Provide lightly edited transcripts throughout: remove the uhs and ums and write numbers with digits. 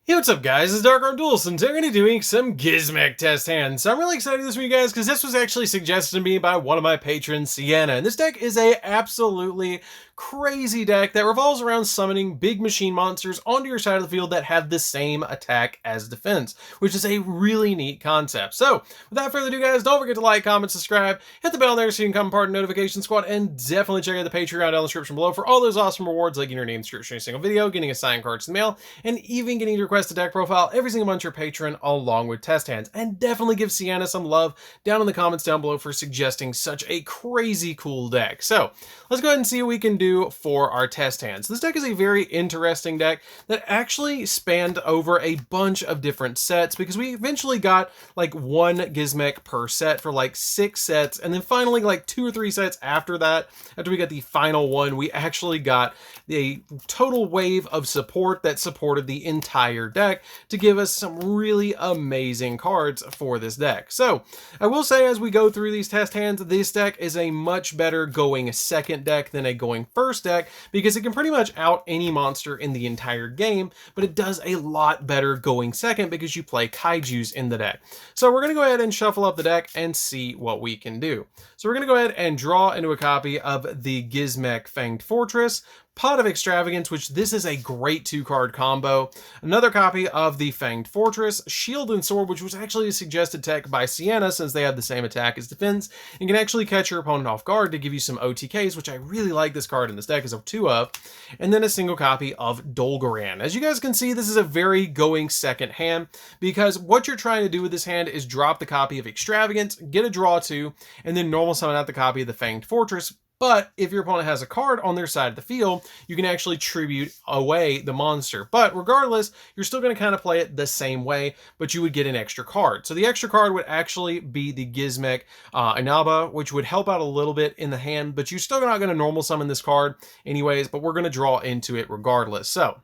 Hey, what's up guys, it's DarkArmedDuelist and today we're going to be doing some Gizmek test hands. So I'm really excited this week guys because this was actually suggested to me by one of my patrons, Sienna. And this deck is a absolutely crazy deck that revolves around summoning big machine monsters onto your side of the field that have the same attack as defense, which is a really neat concept. So without further ado guys, don't forget to like, comment, subscribe, hit the bell there so you can become part of the notification squad, and definitely check out the Patreon down in the description below for all those awesome rewards like getting your name in the description of a single video, getting a signed cards in the mail, and even getting to request a deck profile every single month your patron along with test hands. And definitely give Sienna some love down in the comments down below for suggesting such a crazy cool deck. So let's go ahead and see what we can do for our test hands. This deck is a very interesting deck that actually spanned over a bunch of different sets because we eventually got like one Gizmek per set for like 6 sets, and then finally like 2 or 3 sets after that, after we got the final one, we actually got a total wave of support that supported the entire deck to give us some really amazing cards for this deck. So I will say as we go through these test hands, this deck is a much better going second deck than a going first deck because it can pretty much out any monster in the entire game, but it does a lot better going second because you play kaijus in the deck. So we're going to go ahead and shuffle up the deck and see what we can do. So we're going to go ahead and draw into a copy of the Gizmek Fanged Fortress, Pot of Extravagance, which this is a great 2-card combo, another copy of the Fanged Fortress, Shield and Sword, which was actually a suggested tech by Sienna since they have the same attack as defense and can actually catch your opponent off guard to give you some OTKs, which I really like this card in this deck as a 2 of, and then a single copy of Dolgaran. As you guys can see, this is a very going second hand because what you're trying to do with this hand is drop the copy of Extravagance, get a draw 2, and then normal summon out the copy of the Fanged Fortress. But if your opponent has a card on their side of the field, you can actually tribute away the monster. But regardless, you're still going to kind of play it the same way, but you would get an extra card. So the extra card would actually be the Gizmek Inaba, which would help out a little bit in the hand, but you're still not going to normal summon this card anyways, but we're going to draw into it regardless. So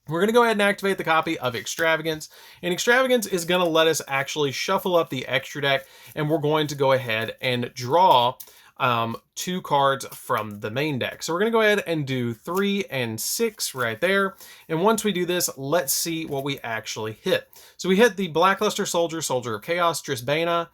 we're going to go ahead and activate the copy of Extravagance, and Extravagance is going to let us actually shuffle up the extra deck, and we're going to go ahead and draw 2 cards from the main deck. So we're going to go ahead and do 3 and 6 right there. And once we do this, let's see what we actually hit. So we hit the Blackluster Soldier, Soldier of Chaos, Drisbana,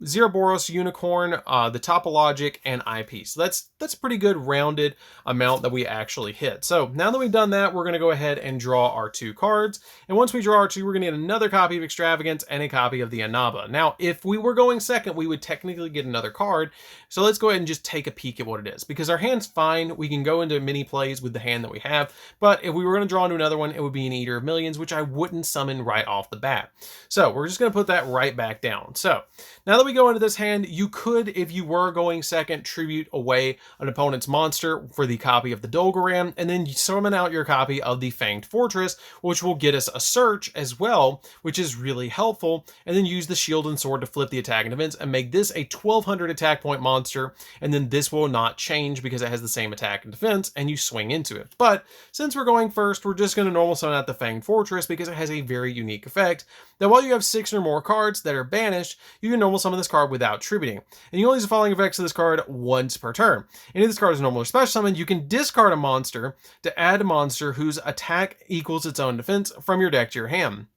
Zeroboros, Unicorn, the Topologic, and Eyepiece. So that's a pretty good rounded amount that we actually hit. So now that we've done that, we're going to go ahead and draw our 2 cards. And once we draw our 2, we're going to get another copy of Extravagance and a copy of the Inaba. Now, if we were going second, we would technically get another card. So let's go ahead and just take a peek at what it is, because our hand's fine. We can go into mini plays with the hand that we have, but if we were going to draw into another one, it would be an Eater of Millions, which I wouldn't summon right off the bat. So we're just going to put that right back down. So now that we go into this hand, you could, if you were going second, tribute away an opponent's monster for the copy of the Dolgaran, and then you summon out your copy of the Fanged Fortress, which will get us a search as well, which is really helpful, and then use the Shield and Sword to flip the attack and defense and make this a 1200 attack point monster, and then this will not change because it has the same attack and defense, and you swing into it. But since we're going first, we're just going to normal summon out the Fanged Fortress because it has a very unique effect that while you have 6 or more cards that are banished, you can normal summon this card without tributing. And you only use the following effects of this card once per turn. And if this card is normal or special summon, you can discard a monster to add a monster whose attack equals its own defense from your deck to your hand,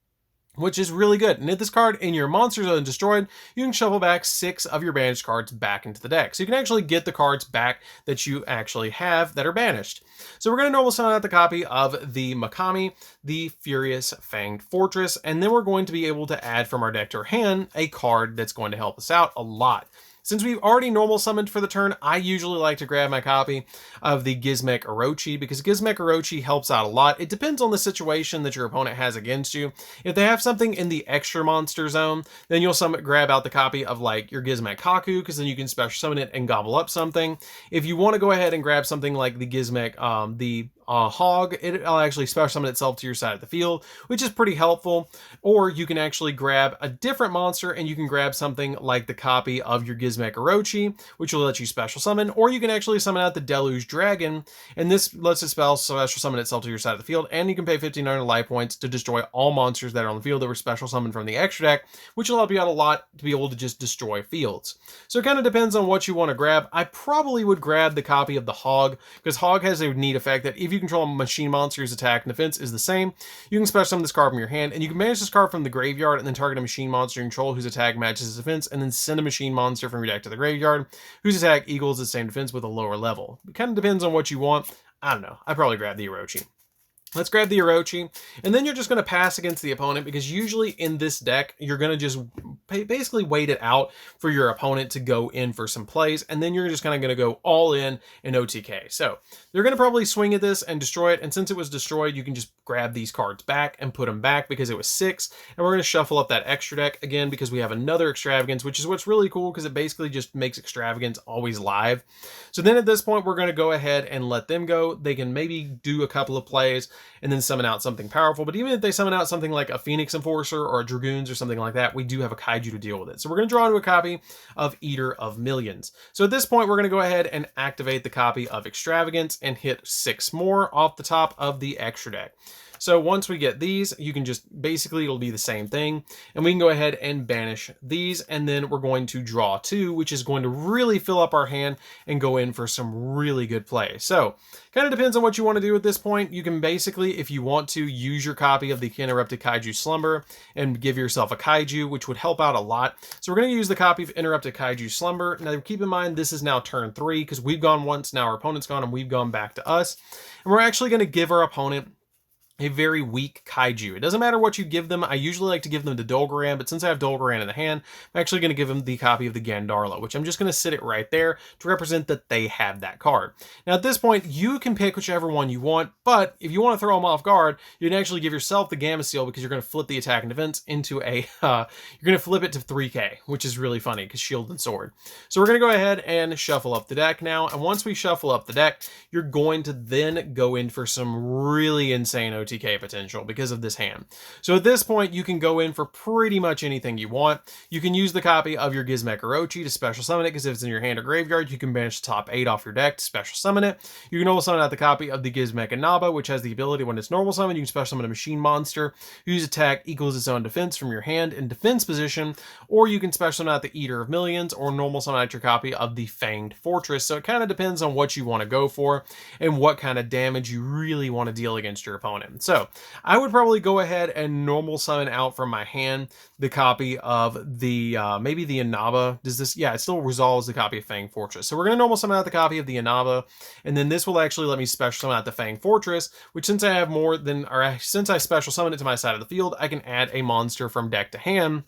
which is really good. And if this card in your monster zone is destroyed, you can shuffle back 6 of your banished cards back into the deck. So you can actually get the cards back that you actually have that are banished. So we're going to normal summon out the copy of the Makami, the Furious Fanged Fortress, and then we're going to be able to add from our deck to our hand a card that's going to help us out a lot. Since we've already normal summoned for the turn, I usually like to grab my copy of the Gizmek Orochi because Gizmek Orochi helps out a lot. It depends on the situation that your opponent has against you. If they have something in the extra monster zone, then you'll grab out the copy of like your Gizmek Kaku, because then you can special summon it and gobble up something. If you want to go ahead and grab something like the Gizmek, Hog, it'll actually special summon itself to your side of the field, which is pretty helpful. Or you can actually grab a different monster and you can grab something like the copy of your Gizmek Orochi, which will let you special summon, or you can actually summon out the Deluge Dragon, and this lets it special summon itself to your side of the field, and you can pay 1500 life points to destroy all monsters that are on the field that were special summoned from the extra deck, which will help you out a lot to be able to just destroy fields. So it kind of depends on what you want to grab. I probably would grab the copy of the Hog, because Hog has a neat effect that if if you control a machine monster whose attack and defense is the same, you can special summon this card from your hand, and you can banish this card from the graveyard and then target a machine monster you control whose attack matches its defense, and then send a machine monster from your deck to the graveyard whose attack equals its same defense with a lower level. It kind of depends on what you want. I don't know. I'd probably grab the Orochi. Let's grab the Orochi, and then you're just going to pass against the opponent, because usually in this deck, you're going to just basically wait it out for your opponent to go in for some plays, and then you're just kind of going to go all in OTK. So they're going to probably swing at this and destroy it, and since it was destroyed, you can just grab these cards back and put them back because it was 6, and we're going to shuffle up that extra deck again because we have another Extravagance, which is what's really cool because it basically just makes Extravagance always live. So then at this point, we're going to go ahead and let them go. They can maybe do a couple of plays and then summon out something powerful. But even if they summon out something like a Phoenix Enforcer or a Dragoons or something like that, we do have a Kaiju to deal with it. So we're going to draw into a copy of Eater of Millions. So at this point, we're going to go ahead and activate the copy of Extravagance and hit 6 more off the top of the extra deck. So once we get these, you can just, basically it'll be the same thing. And we can go ahead and banish these. And then we're going to draw 2, which is going to really fill up our hand and go in for some really good play. So kind of depends on what you want to do at this point. You can basically, if you want to, use your copy of the Interrupted Kaiju Slumber and give yourself a Kaiju, which would help out a lot. So we're going to use the copy of Interrupted Kaiju Slumber. Now keep in mind, this is now turn 3 because we've gone once, now our opponent's gone, and we've gone back to us. And we're actually going to give our opponent a very weak Kaiju. It doesn't matter what you give them. I usually like to give them to Dolgaran, but since I have Dolgaran in the hand, I'm actually going to give them the copy of the Gandarla, which I'm just going to sit it right there to represent that they have that card. Now at this point, you can pick whichever one you want, but if you want to throw them off guard, you can actually give yourself the Gamma Seal because you're going to flip the attack and defense into a, you're going to flip it to 3k, which is really funny because Shield and Sword. So we're going to go ahead and shuffle up the deck now, and once we shuffle up the deck, you're going to then go in for some really insane OTK potential because of this hand. So at this point, you can go in for pretty much anything you want. You can use the copy of your Gizmek Orochi to special summon it, because if it's in your hand or graveyard, you can banish the top 8 off your deck to special summon it. You can also summon out the copy of the Gizmek Inaba, which has the ability when it's normal summon, you can special summon a machine monster whose attack equals its own defense from your hand in defense position, or you can special summon out the Eater of Millions or normal summon out your copy of the Fanged Fortress. So it kind of depends on what you want to go for and what kind of damage you really want to deal against your opponent. So I would probably go ahead and normal summon out from my hand the copy of the, maybe the Inaba. Does this, yeah, it still resolves the copy of Fang Fortress. So we're going to normal summon out the copy of the Inaba, and then this will actually let me special summon out the Fang Fortress, which since I have more than, or since I special summon it to my side of the field, I can add a monster from deck to hand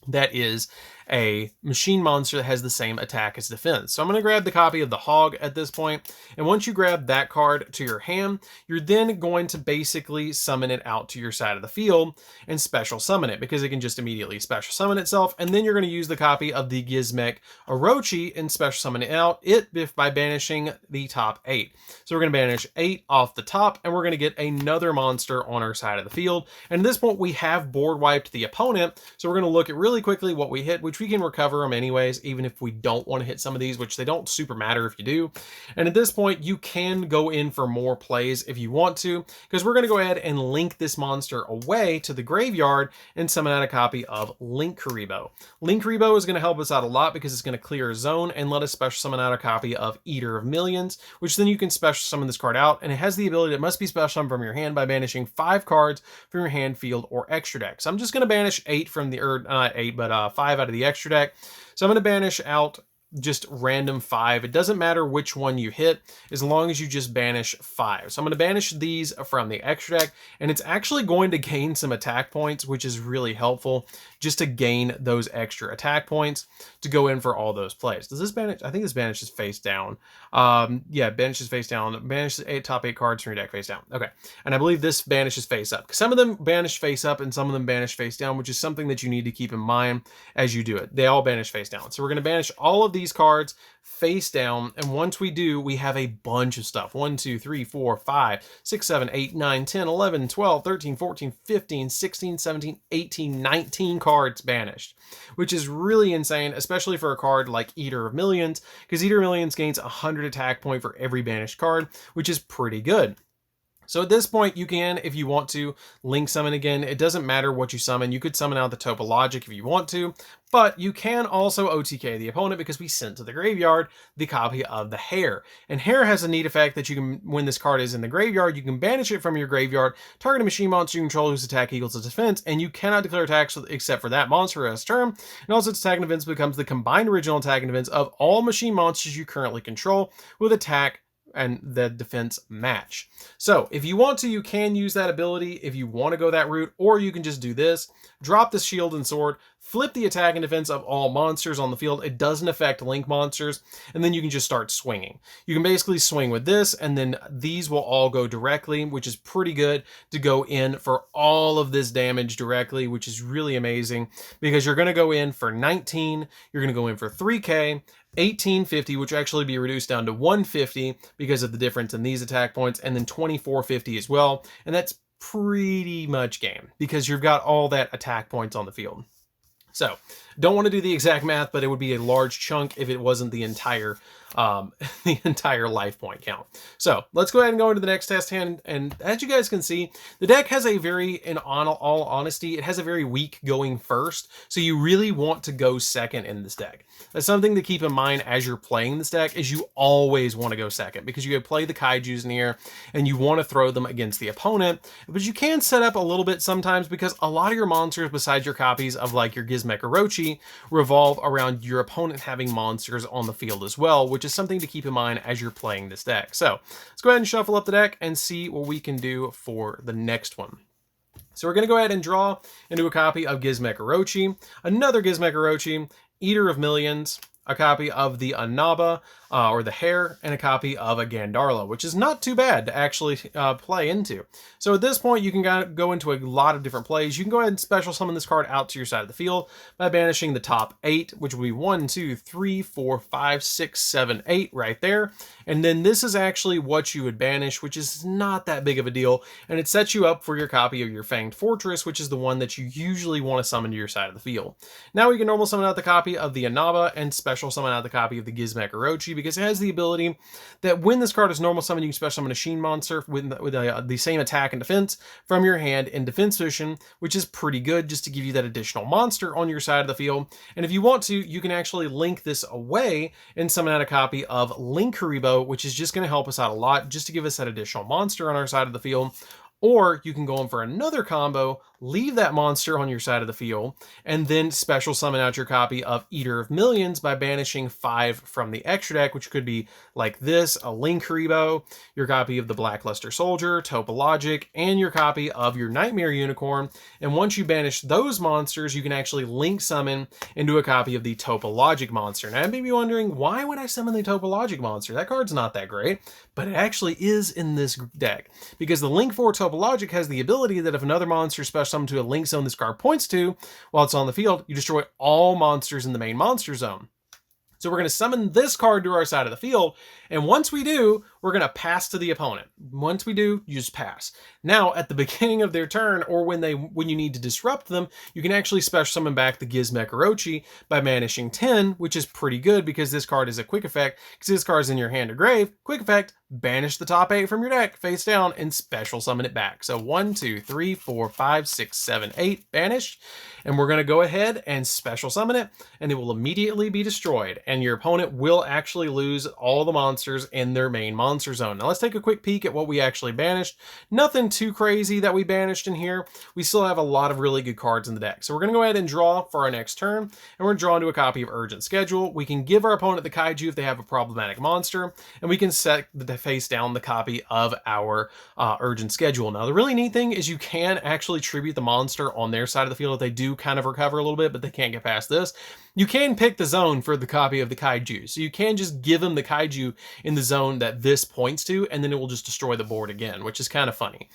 that is a machine monster that has the same attack as defense. So I'm going to grab the copy of the Hog at this point, and once you grab that card to your hand, you're then going to basically summon it out to your side of the field and special summon it, because it can just immediately special summon itself, and then you're going to use the copy of the Gizmek Orochi and special summon it out by banishing the top 8. So we're going to banish 8 off the top, and we're going to get another monster on our side of the field, and at this point we have board wiped the opponent, so we're going to look at really quickly what we hit, which we can recover them anyways, even if we don't want to hit some of these, which they don't super matter if you do. And at this point, you can go in for more plays if you want to, because we're going to go ahead and link this monster away to the graveyard and summon out a copy of Linkuriboh. Linkuriboh is going to help us out a lot because it's going to clear a zone and let us special summon out a copy of Eater of Millions, which then you can special summon this card out, and it has the ability that must be special summoned from your hand by banishing 5 cards from your hand, field, or extra deck. So I'm just going to banish 8 from the, not 8, but 5 out of the extra deck. So I'm going to banish out just random 5. It doesn't matter which one you hit as long as you just banish 5. So I'm going to banish these from the extra deck, and it's actually going to gain some attack points, which is really helpful just to gain those extra attack points to go in for all those plays. Does this banish? I think this banishes face down. Yeah, banishes face down. Banishes top 8 cards from your deck face down. Okay, and I believe this banishes face up. Some of them banish face up and some of them banish face down, which is something that you need to keep in mind as you do it. They all banish face down. So we're going to banish all of these cards face down, and once we do, we have a bunch of stuff. 1 2 3 4 5 6 7 8 9 10 11 12 13 14 15 16 17 18 19 cards banished, which is really insane, especially for a card like Eater of Millions, because Eater of Millions gains 100 attack point for every banished card, which is pretty good. So at this point, you can, if you want to, link summon again. It doesn't matter what you summon. You could summon out the Topologic if you want to, but you can also OTK the opponent because we sent to the graveyard the copy of the Hare. And Hare has a neat effect that you can, when this card is in the graveyard, you can banish it from your graveyard, target a machine monster you control whose attack equals its defense, and you cannot declare attacks except for that monster as turn. And also its attack and defense becomes the combined original attack and defense of all machine monsters you currently control with attack and the defense match. So if you want to, you can use that ability if you want to go that route, or you can just do this, drop the shield and sword, flip the attack and defense of all monsters on the field. It doesn't affect link monsters, and then you can just start swinging. You can basically swing with this, and then these will all go directly, which is pretty good to go in for all of this damage directly, which is really amazing because you're going to go in for 19, you're going to go in for 3k, 1850, which will actually be reduced down to 150 because of the difference in these attack points, and then 2450 as well. And that's pretty much game because you've got all that attack points on the field. So don't want to do the exact math, but it would be a large chunk if it wasn't the entire life point count. So let's go ahead and go into the next test hand. And as you guys can see, the deck has a very, in all honesty, it has a very weak going first. So you really want to go second in this deck. That's something to keep in mind as you're playing this deck, is you always want to go second because you can play the kaijus in here and you want to throw them against the opponent. But you can set up a little bit sometimes because a lot of your monsters, besides your copies of like your Gizmek Orochi, revolve around your opponent having monsters on the field as well, which is something to keep in mind as you're playing this deck. So let's go ahead and shuffle up the deck and see what we can do for the next one. So we're going to go ahead and draw into a copy of Gizmek Orochi, another Gizmek Orochi, Eater of Millions, a copy of the Anaba, or the Hare, and a copy of a Gandarla, which is not too bad to actually play into. So at this point, you can go into a lot of different plays. You can go ahead and special summon this card out to your side of the field by banishing the top 8, which will be 1, 2, 3, 4, 5, 6, 7, 8 right there. And then this is actually what you would banish, which is not that big of a deal. And it sets you up for your copy of your Fanged Fortress, which is the one that you usually want to summon to your side of the field. Now we can normal summon out the copy of the Anaba and special summon out the copy of the Gizmek Orochi, because it has the ability that when this card is normal summon, you can special summon a machine monster with the same attack and defense from your hand in defense position, which is pretty good just to give you that additional monster on your side of the field. And if you want to, you can actually link this away and summon out a copy of Link Haribo, which is just going to help us out a lot just to give us that additional monster on our side of the field. Or you can go in for another combo, leave that monster on your side of the field, and then special summon out your copy of Eater of Millions by banishing 5 from the extra deck, which could be like this, a Link Haribo, your copy of the Blackluster Soldier, Topologic, and your copy of your Nightmare Unicorn. And once you banish those monsters, you can actually link summon into a copy of the Topologic monster. Now, I may be wondering, why would I summon the Topologic monster? That card's not that great, but it actually is in this deck, because the Link 4 Topologic has the ability that if another monster special summoned to a link zone this card points to while it's on the field, you destroy all monsters in the main monster zone. So we're going to summon this card to our side of the field, and once we do, we're going to pass to the opponent. Once we do, you just pass. Now, at the beginning of their turn, or when you need to disrupt them, you can actually special summon back the Gizmek Orochi by banishing 10, which is pretty good because this card is a quick effect. Because this card is in your hand or grave, quick effect, banish the top 8 from your deck face down and special summon it back. So 1, 2, 3, 4, 5, 6, 7, 8 banished. And we're going to go ahead and special summon it, and it will immediately be destroyed. And your opponent will actually lose all the monsters in their main monster zone. Now let's take a quick peek at what we actually banished. Nothing too crazy that we banished in here. We still have a lot of really good cards in the deck. So we're going to go ahead and draw for our next turn, and we're going to draw into a copy of Urgent Schedule. We can give our opponent the kaiju if they have a problematic monster, and we can set the face down the copy of our Urgent Schedule. Now the really neat thing is you can actually tribute the monster on their side of the field if they do kind of recover a little bit, but they can't get past this. You can pick the zone for the copy of the kaiju. So you can just give them the kaiju in the zone that this points to, and then it will just destroy the board again, which is kind of funny.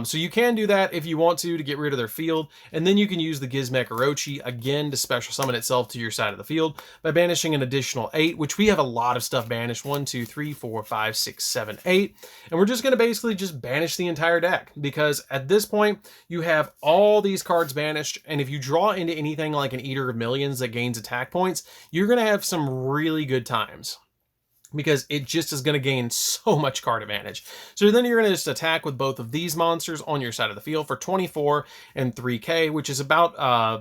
So you can do that if you want to get rid of their field, and then you can use the Gizmek Orochi again to special summon itself to your side of the field by banishing an additional 8, which we have a lot of stuff banished. 1, 2, 3, 4, 5, 6, 7, 8. And we're just going to basically just banish the entire deck, because at this point you have all these cards banished, and if you draw into anything like an Eater of Millions that gains attack points, you're going to have some really good times. because it just is going to gain so much card advantage. So then you're going to just attack with both of these monsters on your side of the field for 24 and 3k, which is about,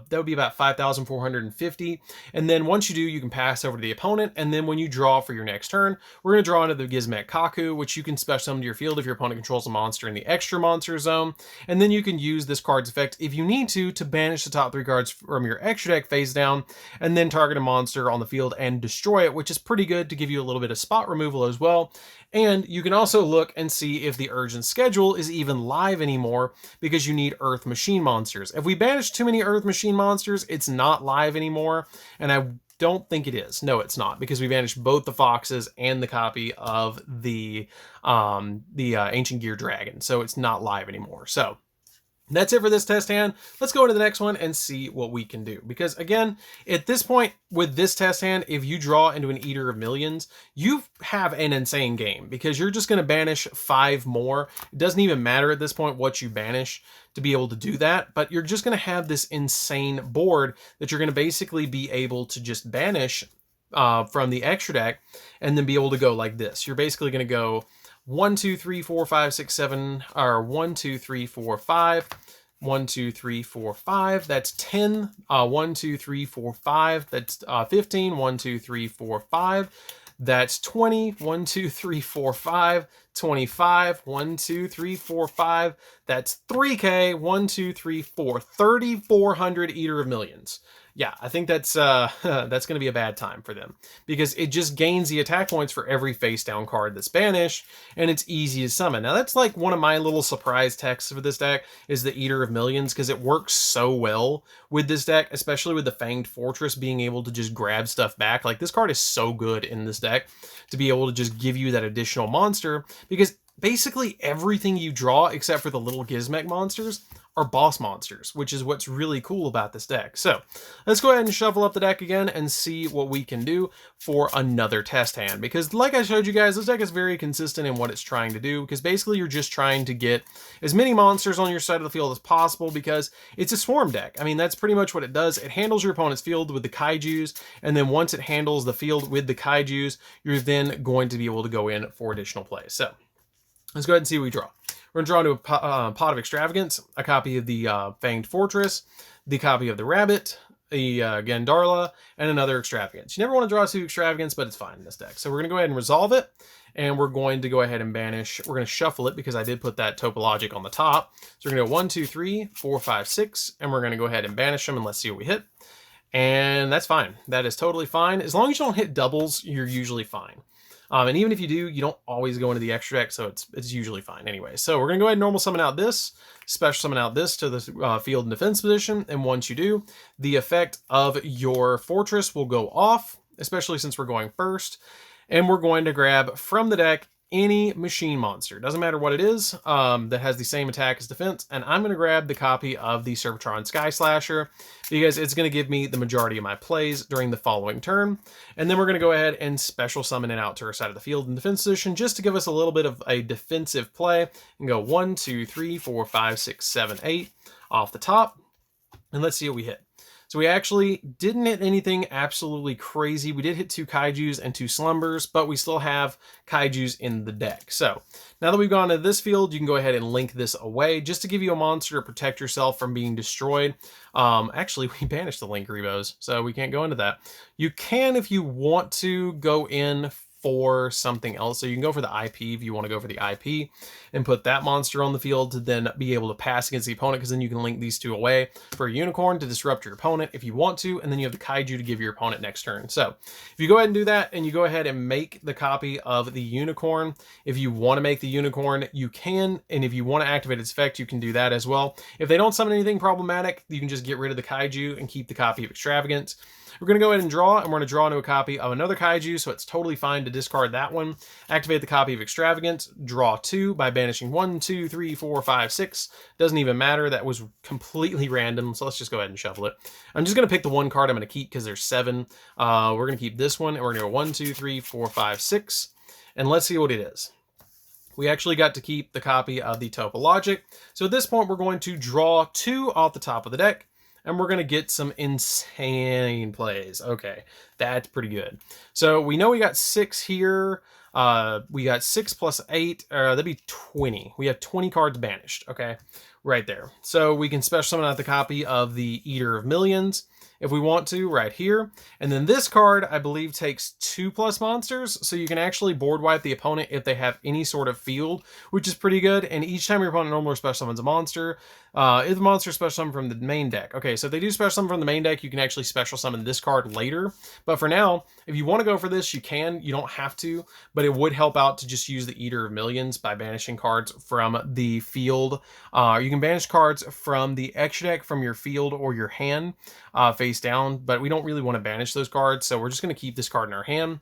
that would be about 5,450. And then once you do, you can pass over to the opponent. And then when you draw for your next turn, we're going to draw into the Gizmek Kaku, which you can special summon to your field if your opponent controls a monster in the extra monster zone. And then you can use this card's effect if you need to banish the top 3 cards from your extra deck face down, and then target a monster on the field and destroy it, which is pretty good to give you a little bit of spot removal as well. And you can also look and see if the urgent schedule is even live anymore, because you need Earth Machine monsters. If we banish too many Earth Machine monsters, it's not live anymore, and I don't think it is. No, it's not, because we banished both the foxes and the copy of the Ancient Gear Dragon, so it's not live anymore. So that's it for this test hand. Let's go into the next one and see what we can do. Because again, at this point with this test hand, if you draw into an Eater of Millions, you have an insane game, because you're just going to banish 5 more. It doesn't even matter at this point what you banish to be able to do that, but you're just going to have this insane board that you're going to basically be able to just banish from the extra deck, and then be able to go like this. You're basically going to go 1, 2, 3, 4, 5, 6, 7, or 1, 2, 3, 4, 5, 1, 2, 3, 4, 5, that's 10, 1, 2, 3, 4, 5, that's 15, 1, 2, 3, 4, 5, that's 20, 1, 2, 3, 4, 5, 25, 1, 2, 3, 4, 5, that's 3k, 1, 2, 3, 4, 3,400 Eater of Millions. Yeah, I think that's going to be a bad time for them, because it just gains the attack points for every face down card that's banished, and it's easy to summon. Now that's like one of my little surprise texts for this deck is the Eater of Millions, because it works so well with this deck, especially with the Fanged Fortress being able to just grab stuff back. Like, this card is so good in this deck to be able to just give you that additional monster, because basically everything you draw except for the little Gizmek monsters are boss monsters, which is what's really cool about this deck. So let's go ahead and shuffle up the deck again and see what we can do for another test hand, because like I showed you guys, this deck is very consistent in what it's trying to do, because basically you're just trying to get as many monsters on your side of the field as possible, because it's a swarm deck. I mean, that's pretty much what it does. It handles your opponent's field with the kaijus, and then once it handles the field with the kaijus, you're then going to be able to go in for additional plays. So let's go ahead and see what we draw. We're going to draw into a Pot of Extravagance, a copy of the Fanged Fortress, the copy of the Rabbit, the Gandarla, and another Extravagance. You never want to draw 2 Extravagance, but it's fine in this deck. So we're going to go ahead and resolve it, and we're going to go ahead and banish. We're going to shuffle it, because I did put that Topologic on the top. So we're going to go 1, 2, 3, 4, 5, 6, and we're going to go ahead and banish them, and let's see what we hit. And that's fine. That is totally fine. As long as you don't hit doubles, you're usually fine. And even if you do, you don't always go into the extra deck, so it's usually fine anyway. So we're going to go ahead and normal summon out this, special summon out this to the field and defense position, and once you do, the effect of your fortress will go off, especially since we're going first, and we're going to grab from the deck any machine monster, doesn't matter what it is, that has the same attack as defense, and I'm going to grab the copy of the Serpatron Sky Slasher, because it's going to give me the majority of my plays during the following turn. And then we're going to go ahead and special summon it out to our side of the field in defense position, just to give us a little bit of a defensive play, and go 1, 2, 3, 4, 5, 6, 7, 8 off the top, and let's see what we hit. So we actually didn't hit anything absolutely crazy. We did hit 2 kaijus and 2 slumbers, but we still have kaijus in the deck. So now that we've gone to this field, you can go ahead and link this away, just to give you a monster to protect yourself from being destroyed. Actually, we banished the link rebos, so we can't go into that. You can, if you want to, go in for something else. So you can go for the IP if you want to go for the IP and put that monster on the field to then be able to pass against the opponent, because then you can link these 2 away for a unicorn to disrupt your opponent if you want to, and then you have the kaiju to give your opponent next turn. So if you go ahead and do that, and you go ahead and make the copy of the unicorn, if you want to make the unicorn, you can, and if you want to activate its effect, you can do that as well. If they don't summon anything problematic, you can just get rid of the kaiju and keep the copy of Extravagance. We're going to go ahead and draw, and we're going to draw into a copy of another kaiju, so it's totally fine to discard that one. Activate the copy of Extravagance, draw 2 by banishing 1, 2, 3, 4, 5, 6. Doesn't even matter. That was completely random, so let's just go ahead and shuffle it. I'm just going to pick the one card I'm going to keep, because there's 7. We're going to keep this one, and we're going to go 1, 2, 3, 4, 5, 6, and let's see what it is. We actually got to keep the copy of the Topologic. So at this point, we're going to draw 2 off the top of the deck, and we're going to get some insane plays. Okay, that's pretty good. So we know we got 6 here. We got 6 plus 8, that'd be 20. We have 20 cards banished, okay? Right there. So we can special summon out the copy of the Eater of Millions if we want to, right here. And then this card, I believe, takes 2+ monsters, so you can actually board wipe the opponent if they have any sort of field, which is pretty good. And each time your opponent normally special summons a monster, if the monster is special summoned from the main deck. Okay, so if they do special summon from the main deck, you can actually special summon this card later. But for now, if you want to go for this, you can. You don't have to, but it would help out to just use the Eater of Millions by banishing cards from the field. You can banish cards from the extra deck, from your field or your hand, face down, but we don't really want to banish those cards, so we're just going to keep this card in our hand.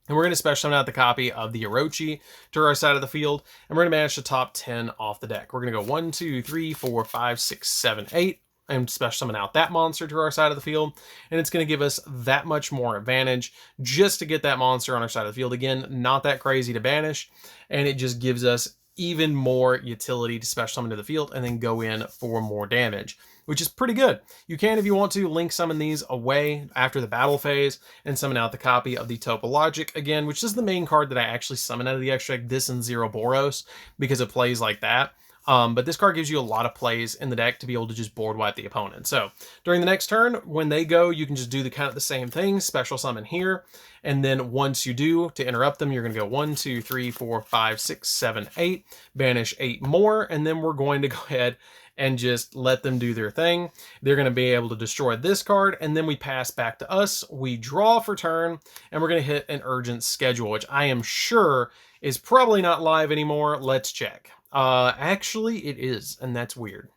And we're going to special summon out the copy of the Orochi to our side of the field, and we're going to banish the top 10 off the deck. We're going to go 1, 2, 3, 4, 5, 6, 7, 8, and special summon out that monster to our side of the field, and it's going to give us that much more advantage just to get that monster on our side of the field. Again, not that crazy to banish, and it just gives us even more utility to special summon to the field and then go in for more damage, which is pretty good. You can, if you want to, link summon these away after the battle phase and summon out the copy of the Topologic again, which is the main card that I actually summon out of the extra deck, this and Zero Boros, because it plays like that. But this card gives you a lot of plays in the deck to be able to just board wipe the opponent. So during the next turn, when they go, you can just do the kind of the same thing, special summon here. And then once you do, to interrupt them, you're going to go 1, 2, 3, 4, 5, 6, 7, 8, banish 8 more. And then we're going to go ahead and just let them do their thing. They're going to be able to destroy this card, and then we pass back to us. We draw for turn, and we're going to hit an urgent schedule, which I am sure is probably not live anymore. Let's check. Actually, it is, and that's weird.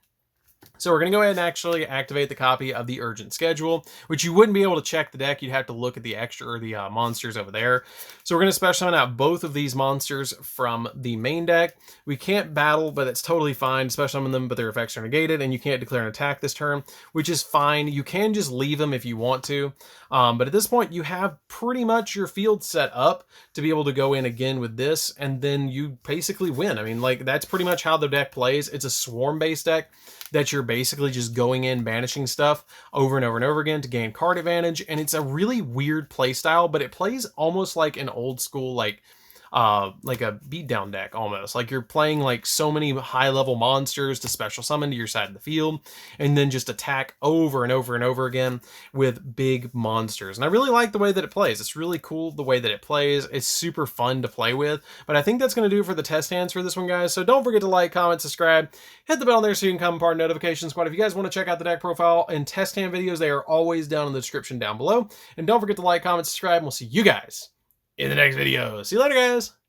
So we're going to go ahead and actually activate the copy of the Urgent Schedule, which you wouldn't be able to check the deck. You'd have to look at the extra or the monsters over there. So we're going to special summon out both of these monsters from the main deck. We can't battle, but it's totally fine. Special summon them, but their effects are negated, and you can't declare an attack this turn, which is fine. You can just leave them if you want to. But at this point, you have pretty much your field set up to be able to go in again with this, and then you basically win. I mean, like, that's pretty much how the deck plays. It's a swarm-based deck that you're basically just going in, banishing stuff over and over and over again to gain card advantage. And it's a really weird play style, but it plays almost like an old school, like a beatdown deck almost. Like you're playing like so many high level monsters to special summon to your side of the field and then just attack over and over and over again with big monsters. And I really like the way that it plays. It's really cool the way that it plays. It's super fun to play with. But I think that's going to do it for the test hands for this one, guys. So don't forget to like, comment, subscribe, hit the bell there so you can come part of notification squad. If you guys want to check out the deck profile and test hand videos, they are always down in the description down below. And don't forget to like, comment, subscribe, and we'll see you guys in the next video. See you later, guys.